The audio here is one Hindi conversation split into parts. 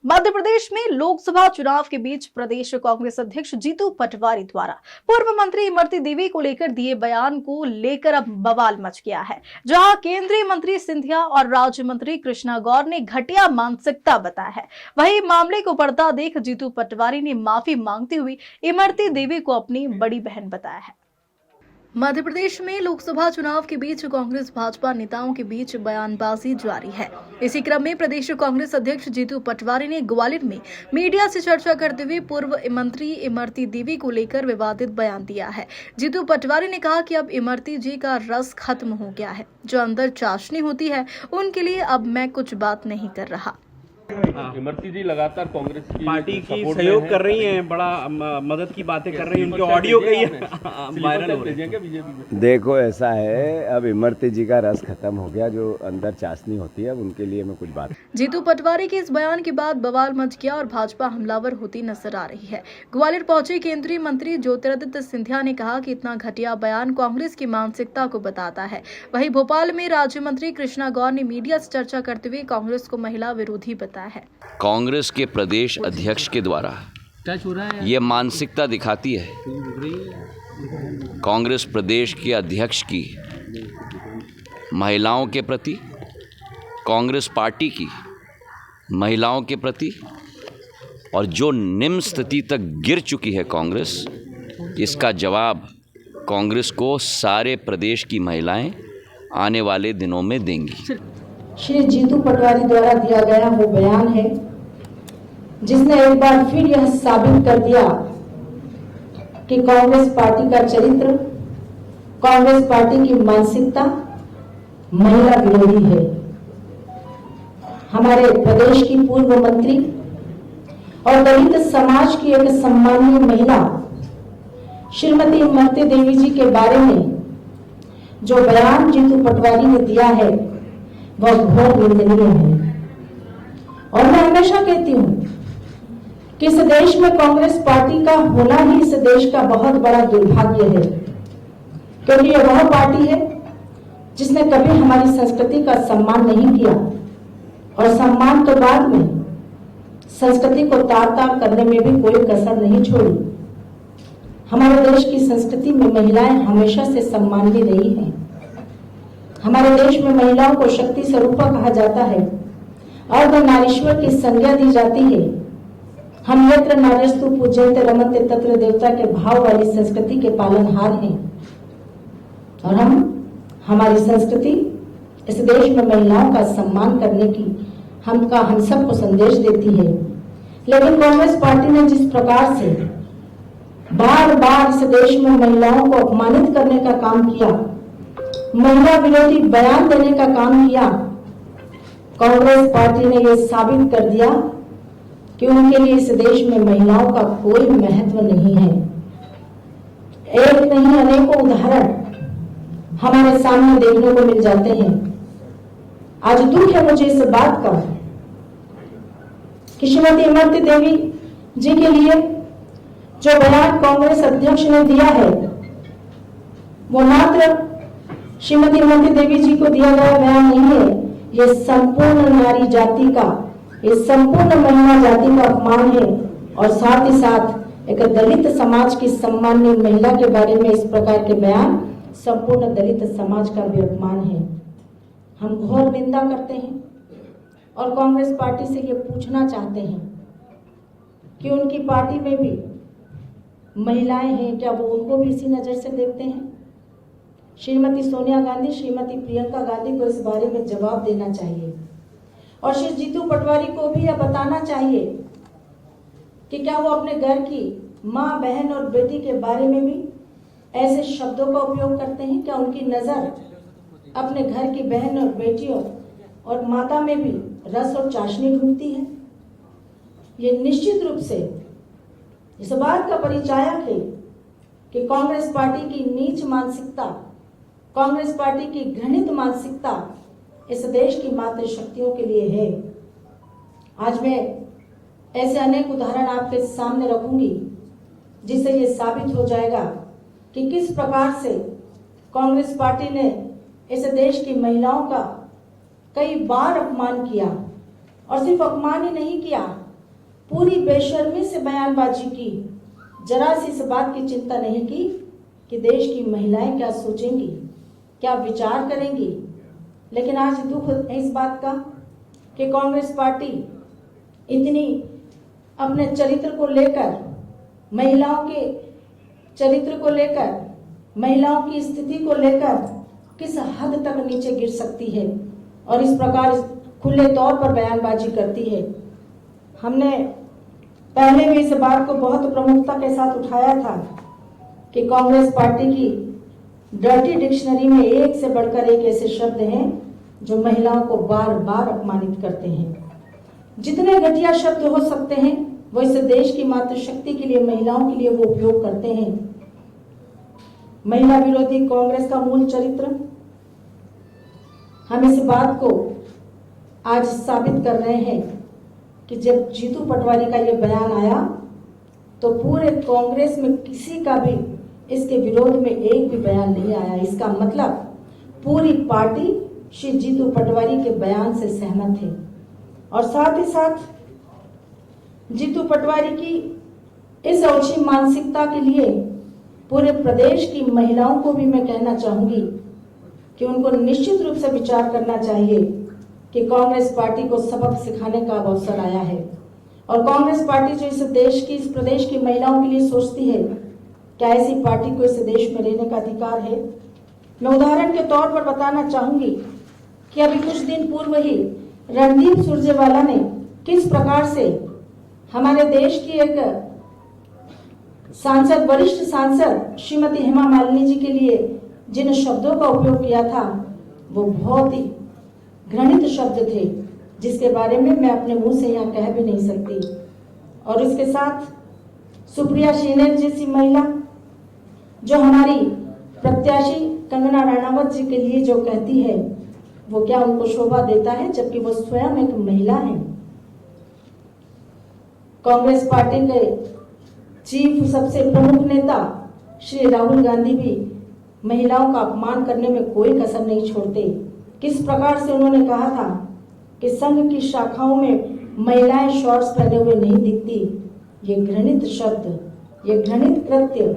मध्य प्रदेश में लोकसभा चुनाव के बीच प्रदेश कांग्रेस अध्यक्ष जीतू पटवारी द्वारा पूर्व मंत्री इमरती देवी को लेकर दिए बयान को लेकर अब बवाल मच गया है, जहां केंद्रीय मंत्री सिंधिया और राज्य मंत्री कृष्णा गौर ने घटिया मानसिकता बताया है। वहीं मामले को पर्दा देख जीतू पटवारी ने माफी मांगते हुए इमरती देवी को अपनी बड़ी बहन बताया है। मध्य प्रदेश में लोकसभा चुनाव के बीच कांग्रेस भाजपा नेताओं के बीच बयानबाजी जारी है। इसी क्रम में प्रदेश कांग्रेस अध्यक्ष जीतू पटवारी ने ग्वालियर में मीडिया से चर्चा करते हुए पूर्व मंत्री इमरती देवी को लेकर विवादित बयान दिया है। जीतू पटवारी ने कहा कि अब इमरती जी का रस खत्म हो गया है, जो अंदर चाशनी होती है उनके लिए अब मैं कुछ बात नहीं कर रहा। इमरती जी लगातार कांग्रेस की पार्टी की सहयोग कर रही हैं, बड़ा मदद की बातें कर रही हैं, उनके ऑडियो कई वायरल हो रहे हैं। देखो ऐसा है, अब इमरती जी का रस खत्म हो गया, जो अंदर चाशनी होती है, अब उनके लिए मैं कुछ बात। जीतू पटवारी के इस बयान के बाद बवाल मच गया और भाजपा हमलावर होती नजर आ रही है। ग्वालियर पहुंचे केंद्रीय मंत्री ज्योतिरादित्य सिंधिया ने कहा कि इतना घटिया बयान कांग्रेस की मानसिकता को बताता है। वहीं भोपाल में राज्य मंत्री कृष्णा गौर ने मीडिया से चर्चा करते हुए कांग्रेस को महिला विरोधी बताया है। कांग्रेस के प्रदेश अध्यक्ष के द्वारा ये मानसिकता दिखाती है कांग्रेस प्रदेश के अध्यक्ष की महिलाओं के प्रति, कांग्रेस पार्टी की महिलाओं के प्रति, और जो निम्न स्थिति तक गिर चुकी है कांग्रेस, इसका जवाब कांग्रेस को सारे प्रदेश की महिलाएं आने वाले दिनों में देंगी। श्री जीतू पटवारी द्वारा दिया गया वो बयान है जिसने एक बार फिर यह साबित कर दिया कि कांग्रेस पार्टी का चरित्र, कांग्रेस पार्टी की मानसिकता महिला विरोधी है। हमारे प्रदेश की पूर्व मंत्री और दलित समाज की एक सम्मानीय महिला श्रीमती इमरती देवी जी के बारे में जो बयान जीतू पटवारी ने दिया है वह घोर निंदनीय है। और मैं हमेशा कहती हूं कि इस देश में कांग्रेस पार्टी का होना ही इस देश का बहुत बड़ा दुर्भाग्य है, क्योंकि यह वह पार्टी है जिसने कभी हमारी संस्कृति का सम्मान नहीं किया, और सम्मान तो बाद में संस्कृति को तार-तार करने में भी कोई कसर नहीं छोड़ी। हमारे देश की संस्कृति में महिलाएं हमेशा से सम्मान भी रही हैं। हमारे देश में महिलाओं को शक्ति स्वरूपा कहा जाता है, अर्धनारीश्वर की संज्ञा दी जाती है। हम यत्र नार्यस्तु पूज्यन्ते रमन्ते तत्र देवता के भाव वाली संस्कृति के पालनहार हैं, और हमारी संस्कृति इस देश में महिलाओं का सम्मान करने की हम सबको संदेश देती है। लेकिन कांग्रेस पार्टी ने जिस प्रकार से बार बार इस देश में महिलाओं को अपमानित करने का काम किया, महिला विरोधी बयान देने का काम किया, कांग्रेस पार्टी ने यह साबित कर दिया कि उनके लिए इस देश में महिलाओं का कोई महत्व नहीं है। एक नहीं अनेकों उदाहरण हमारे सामने देखने को मिल जाते हैं। आज दुख है मुझे इस बात का कि श्रीमती इमरती देवी जी के लिए जो बयान कांग्रेस अध्यक्ष ने दिया है वो मात्र श्रीमती इमरती देवी जी को दिया गया बयान नहीं है, ये संपूर्ण नारी जाति का, ये संपूर्ण महिला जाति का अपमान है, और साथ ही साथ एक दलित समाज की सम्मानीय महिला के बारे में इस प्रकार के बयान संपूर्ण दलित समाज का भी अपमान है। हम घोर निंदा करते हैं और कांग्रेस पार्टी से ये पूछना चाहते हैं कि उनकी पार्टी में भी महिलाएं हैं क्या, वो उनको भी इसी नजर से देखते हैं? श्रीमती सोनिया गांधी, श्रीमती प्रियंका गांधी को इस बारे में जवाब देना चाहिए, और श्री जीतू पटवारी को भी यह बताना चाहिए कि क्या वो अपने घर की माँ, बहन और बेटी के बारे में भी ऐसे शब्दों का उपयोग करते हैं? क्या उनकी नजर अपने घर की बहन और बेटियों और माता में भी रस और चाशनी ढूंढती है? ये निश्चित रूप से इस बात का परिचायक है कि कांग्रेस पार्टी की नीच मानसिकता, कांग्रेस पार्टी की घृणित मानसिकता इस देश की मातृशक्तियों के लिए है। आज मैं ऐसे अनेक उदाहरण आपके सामने रखूंगी जिससे ये साबित हो जाएगा कि किस प्रकार से कांग्रेस पार्टी ने इस देश की महिलाओं का कई बार अपमान किया, और सिर्फ अपमान ही नहीं किया पूरी बेशर्मी से बयानबाजी की, जरा सी इस बात की चिंता नहीं की कि देश की महिलाएं क्या सोचेंगी, क्या विचार करेंगी। लेकिन आज दुख है इस बात का कि कांग्रेस पार्टी इतनी अपने चरित्र को लेकर, महिलाओं के चरित्र को लेकर, महिलाओं की स्थिति को लेकर किस हद तक नीचे गिर सकती है और इस प्रकार खुले तौर पर बयानबाजी करती है। हमने पहले भी इस बात को बहुत प्रमुखता के साथ उठाया था कि कांग्रेस पार्टी की डर्टी डिक्शनरी में एक से बढ़कर एक ऐसे शब्द हैं जो महिलाओं को बार बार अपमानित करते हैं। जितने घटिया शब्द हो सकते हैं वो इस देश की मातृशक्ति के लिए, महिलाओं के लिए वो उपयोग करते हैं। महिला विरोधी कांग्रेस का मूल चरित्र, हम इस बात को आज साबित कर रहे हैं कि जब जीतू पटवारी का ये बयान आया तो पूरे कांग्रेस में किसी का भी इसके विरोध में एक भी बयान नहीं आया। इसका मतलब पूरी पार्टी श्री जीतू पटवारी के बयान से सहमत है और साथ ही साथ जीतू पटवारी की इस ओछी मानसिकता के लिए पूरे प्रदेश की महिलाओं को भी मैं कहना चाहूंगी कि उनको निश्चित रूप से विचार करना चाहिए कि कांग्रेस पार्टी को सबक सिखाने का अवसर आया है और कांग्रेस पार्टी जो इस देश की, इस प्रदेश की महिलाओं के लिए सोचती है, क्या ऐसी पार्टी को इस देश में रहने का अधिकार है? मैं उदाहरण के तौर पर बताना चाहूंगी कि अभी कुछ दिन पूर्व ही रणदीप सुरजेवाला ने किस प्रकार से हमारे देश की एक सांसद, वरिष्ठ सांसद श्रीमती हेमा मालिनी जी के लिए जिन शब्दों का उपयोग किया था वो बहुत ही घृणित शब्द थे, जिसके बारे में मैं अपने मुंह से यहाँ कह भी नहीं सकती। और इसके साथ सुप्रिया श्रीनेत जैसी महिला जो हमारी प्रत्याशी कंगना रणावत जी के लिए जो कहती है वो क्या उनको शोभा देता है, जबकि वो स्वयं एक महिला है। कांग्रेस पार्टी के चीफ, सबसे प्रमुख नेता श्री राहुल गांधी भी महिलाओं का अपमान करने में कोई कसर नहीं छोड़ते। किस प्रकार से उन्होंने कहा था कि संघ की शाखाओं में महिलाएं शॉर्ट्स पहने हुए नहीं दिखती। ये घृणित शब्द, ये घृणित कृत्य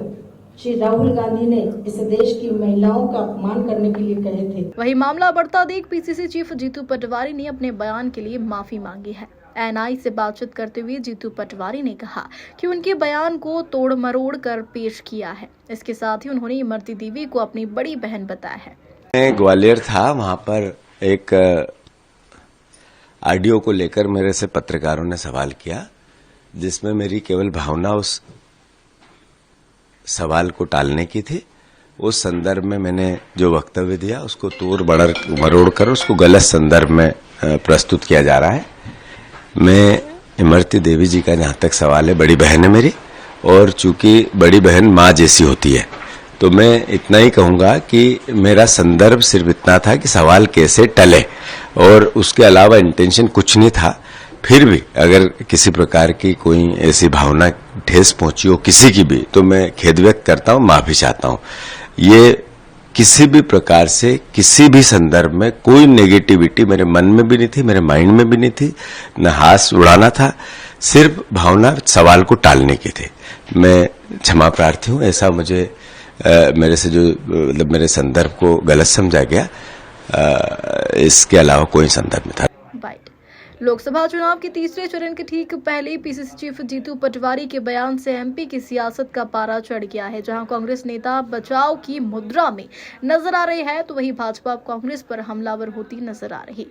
श्री राहुल गांधी ने इस देश की महिलाओं का अपमान करने के लिए कहे थे। वही मामला बढ़ता देख पीसीसी चीफ जीतू पटवारी ने अपने बयान के लिए माफी मांगी है। एएनआई से बातचीत करते हुए जीतू पटवारी ने कहा कि उनके बयान को तोड़ मरोड़ कर पेश किया है। इसके साथ ही उन्होंने इमरती देवी को अपनी बड़ी बहन बताया है। मैं ग्वालियर था, वहां पर एक ऑडियो को लेकर मेरे से पत्रकारों ने सवाल किया, जिसमें मेरी केवल भावना उस सवाल को टालने की थी। उस संदर्भ में मैंने जो वक्तव्य दिया उसको तोड़ मरोड़ कर उसको गलत संदर्भ में प्रस्तुत किया जा रहा है। मैं इमरती देवी जी का जहां तक सवाल है, बड़ी बहन है मेरी, और चूंकि बड़ी बहन माँ जैसी होती है, तो मैं इतना ही कहूंगा कि मेरा संदर्भ सिर्फ इतना था कि सवाल कैसे टले, और उसके अलावा इंटेंशन कुछ नहीं था। फिर भी अगर किसी प्रकार की कोई ऐसी भावना ठेस पहुंची हो किसी की भी, तो मैं खेद व्यक्त करता हूं, माफी चाहता हूं। ये किसी भी प्रकार से किसी भी संदर्भ में कोई नेगेटिविटी मेरे मन में भी नहीं थी, मेरे माइंड में भी नहीं थी, न हाथ उड़ाना था, सिर्फ भावना सवाल को टालने की थी। मैं क्षमा प्रार्थी हूं, ऐसा मुझे मेरे से जो मतलब मेरे संदर्भ को गलत समझा गया, इसके अलावा कोई संदर्भ नहीं था। लोकसभा चुनाव के तीसरे चरण के ठीक पहले पीसीसी चीफ जीतू पटवारी के बयान से एमपी की सियासत का पारा चढ़ गया है। जहां कांग्रेस नेता बचाव की मुद्रा में नजर आ रहे हैं, तो वही भाजपा कांग्रेस पर हमलावर होती नजर आ रही।